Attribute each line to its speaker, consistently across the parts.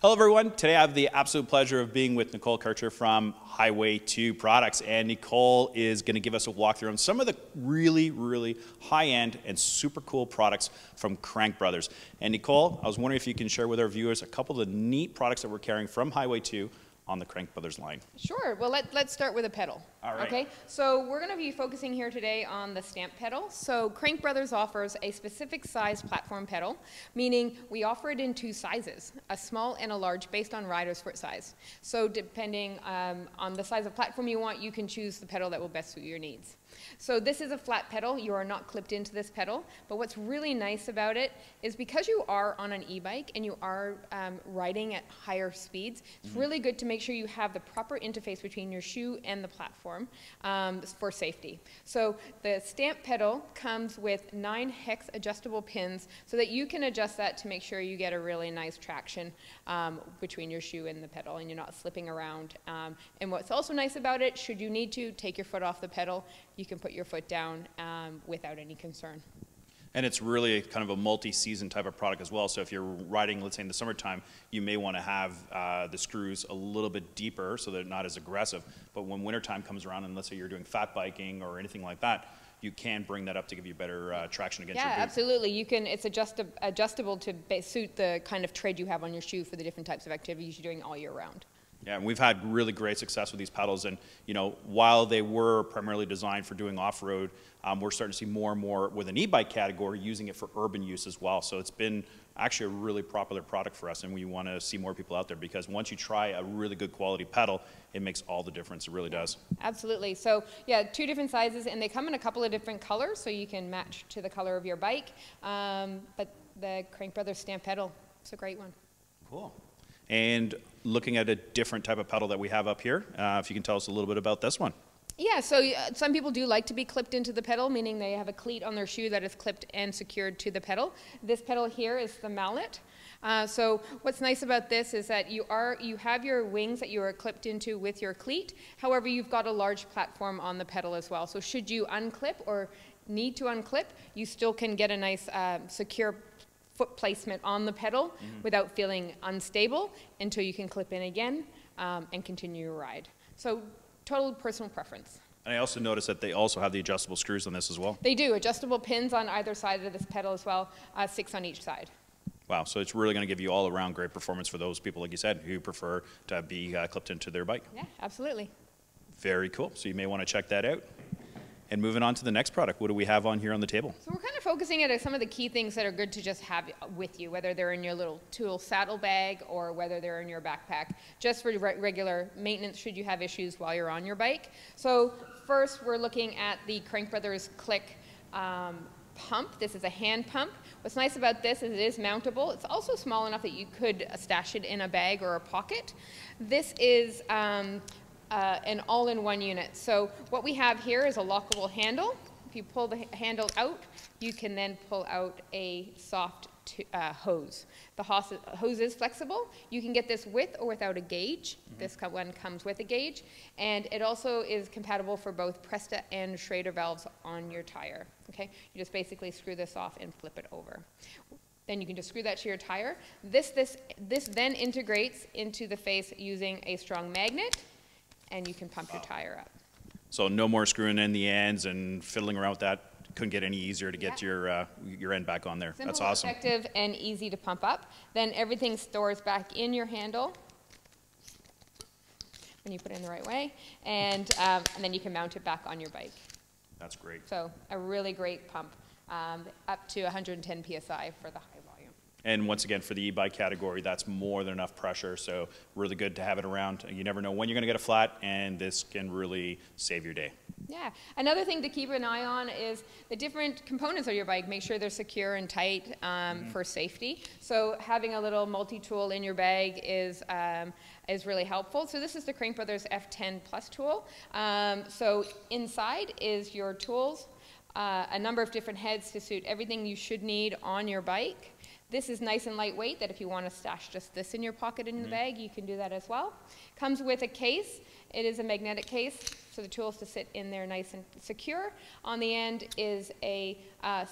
Speaker 1: Hello everyone, today I have the absolute pleasure of being with Nicole Kircher from Highway 2 Products, and Nicole is going to give us a walkthrough on some of the really high-end and super cool products from Crankbrothers. And Nicole, I was wondering if you can share with our viewers a couple of the neat products that we're carrying from Highway 2 on the Crankbrothers line.
Speaker 2: Sure. Well, let's start with a pedal.
Speaker 1: All right.
Speaker 2: Okay. So we're going to be focusing here today on the stamp pedal. So Crankbrothers offers a specific size platform pedal, meaning we offer it in two sizes, a small and a large, based on rider's foot size. So depending on the size of platform you want, you can choose the pedal that will best suit your needs. So this is a flat pedal. You are not clipped into this pedal, but what's really nice about it is because you are on an e-bike and you are riding at higher speeds, it's really good to make sure you have the proper interface between your shoe and the platform for safety. So the stamp pedal comes with 9 hex adjustable pins so that you can adjust that to make sure you get a really nice traction between your shoe and the pedal and you're not slipping around. And what's also nice about it, should you need to take your foot off the pedal, you can put your foot down without any concern.
Speaker 1: And it's really kind of a multi-season type of product as well. So if you're riding, let's say in the summertime, you may want to have the screws a little bit deeper so they're not as aggressive. But when wintertime comes around, and let's say you're doing fat biking or anything like that, you can bring that up to give you better traction against your boot.
Speaker 2: Yeah, absolutely. You can. It's adjustable to suit the kind of tread you have on your shoe for the different types of activities you're doing all year round.
Speaker 1: Yeah, and we've had really great success with these pedals, and while they were primarily designed for doing off-road, we're starting to see more and more with an e-bike category using it for urban use as well. So it's been actually a really popular product for us, and we want to see more people out there because once you try a really good quality pedal, it makes all the difference. It really does.
Speaker 2: Absolutely. So yeah, 2 different sizes, and they come in a couple of different colors, so you can match to the color of your bike. But the Crankbrothers stamp pedal, it's a great one.
Speaker 1: Cool. And looking at a different type of pedal that we have up here, if you can tell us a little bit about this one.
Speaker 2: Yeah, so some people do like to be clipped into the pedal, meaning they have a cleat on their shoe that is clipped and secured to the pedal. This pedal here is the Mallet. So what's nice about this is that you have your wings that you are clipped into with your cleat. However, you've got a large platform on the pedal as well. So should you unclip or need to unclip, you still can get a nice secure foot placement on the pedal without feeling unstable until you can clip in again and continue your ride. So total personal preference.
Speaker 1: And I also noticed that they also have the adjustable screws on this as well.
Speaker 2: They do. Adjustable pins on either side of this pedal as well, 6 on each side.
Speaker 1: Wow, so it's really going to give you all around great performance for those people, like you said, who prefer to be clipped into their bike.
Speaker 2: Yeah, absolutely.
Speaker 1: Very cool. So you may want to check that out. And moving on to the next product, what do we have on here on the table?
Speaker 2: So we're kind of focusing at some of the key things that are good to just have with you, whether they're in your little tool saddle bag or whether they're in your backpack, just for regular maintenance should you have issues while you're on your bike. So first we're looking at the Crankbrothers Click pump. This is a hand pump. What's nice about this is it is mountable. It's also small enough that you could stash it in a bag or a pocket. This is an all-in-one unit. So what we have here is a lockable handle. If you pull the handle out, you can then pull out a soft hose. The hose is flexible. You can get this with or without a gauge. This one comes with a gauge. And it also is compatible for both Presta and Schrader valves on your tire. Okay? You just basically screw this off and flip it over. Then you can just screw that to your tire. This then integrates into the face using a strong magnet, and you can pump your tire up.
Speaker 1: So no more screwing in the ends and fiddling around with that. Couldn't get any easier to get your end back on there.
Speaker 2: Simple,
Speaker 1: that's awesome.
Speaker 2: Effective, and easy to pump up. Then everything stores back in your handle when you put it in the right way, and then you can mount it back on your bike.
Speaker 1: That's great.
Speaker 2: So a really great pump, up to 110 psi for the high volume.
Speaker 1: And once again, for the e-bike category, that's more than enough pressure, so really good to have it around. You never know when you're going to get a flat, and this can really save your day.
Speaker 2: Yeah. Another thing to keep an eye on is the different components of your bike. Make sure they're secure and tight for safety. So having a little multi-tool in your bag is really helpful. So this is the Crankbrothers F10 Plus tool. So inside is your tools, a number of different heads to suit everything you should need on your bike. This is nice and lightweight, that if you want to stash just this in your pocket in the bag, you can do that as well. Comes with a case. It is a magnetic case, so the tools to sit in there nice and secure. On the end is a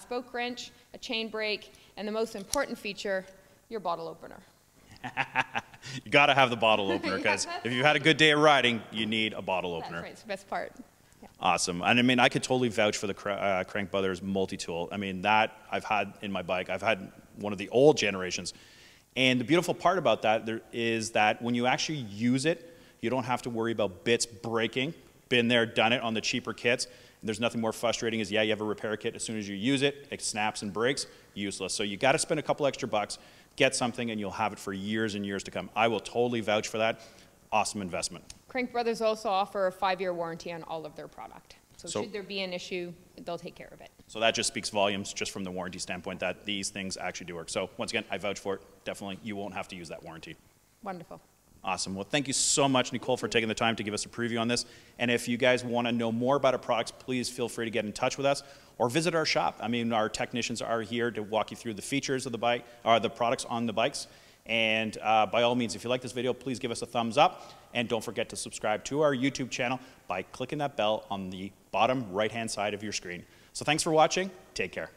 Speaker 2: spoke wrench, a chain brake, and the most important feature, your bottle opener.
Speaker 1: You got to have the bottle opener, because
Speaker 2: Yeah,
Speaker 1: if you've had a good day of riding, you need a bottle opener.
Speaker 2: That's right, it's the best part. Yeah.
Speaker 1: Awesome. And I mean, I could totally vouch for the Crankbrothers MultiTool. I mean, that I've had in my bike. I've had one of the old generations. And the beautiful part about that is that when you actually use it, you don't have to worry about bits breaking. Been there, done it on the cheaper kits. And there's nothing more frustrating is, yeah, you have a repair kit. As soon as you use it, it snaps and breaks. Useless. So you got to spend a couple extra bucks, get something, and you'll have it for years and years to come. I will totally vouch for that. Awesome investment.
Speaker 2: Crankbrothers also offer a 5-year warranty on all of their product. So should there be an issue, they'll take care of it.
Speaker 1: So that just speaks volumes just from the warranty standpoint that these things actually do work. So once again, I vouch for it. Definitely, you won't have to use that warranty.
Speaker 2: Wonderful.
Speaker 1: Awesome. Well, thank you so much, Nicole, for taking the time to give us a preview on this. And if you guys want to know more about our products, please feel free to get in touch with us or visit our shop. I mean, our technicians are here to walk you through the features of the bike, or the products on the bikes. And by all means, if you like this video, please give us a thumbs up. And don't forget to subscribe to our YouTube channel by clicking that bell on the bottom right-hand side of your screen. So thanks for watching. Take care.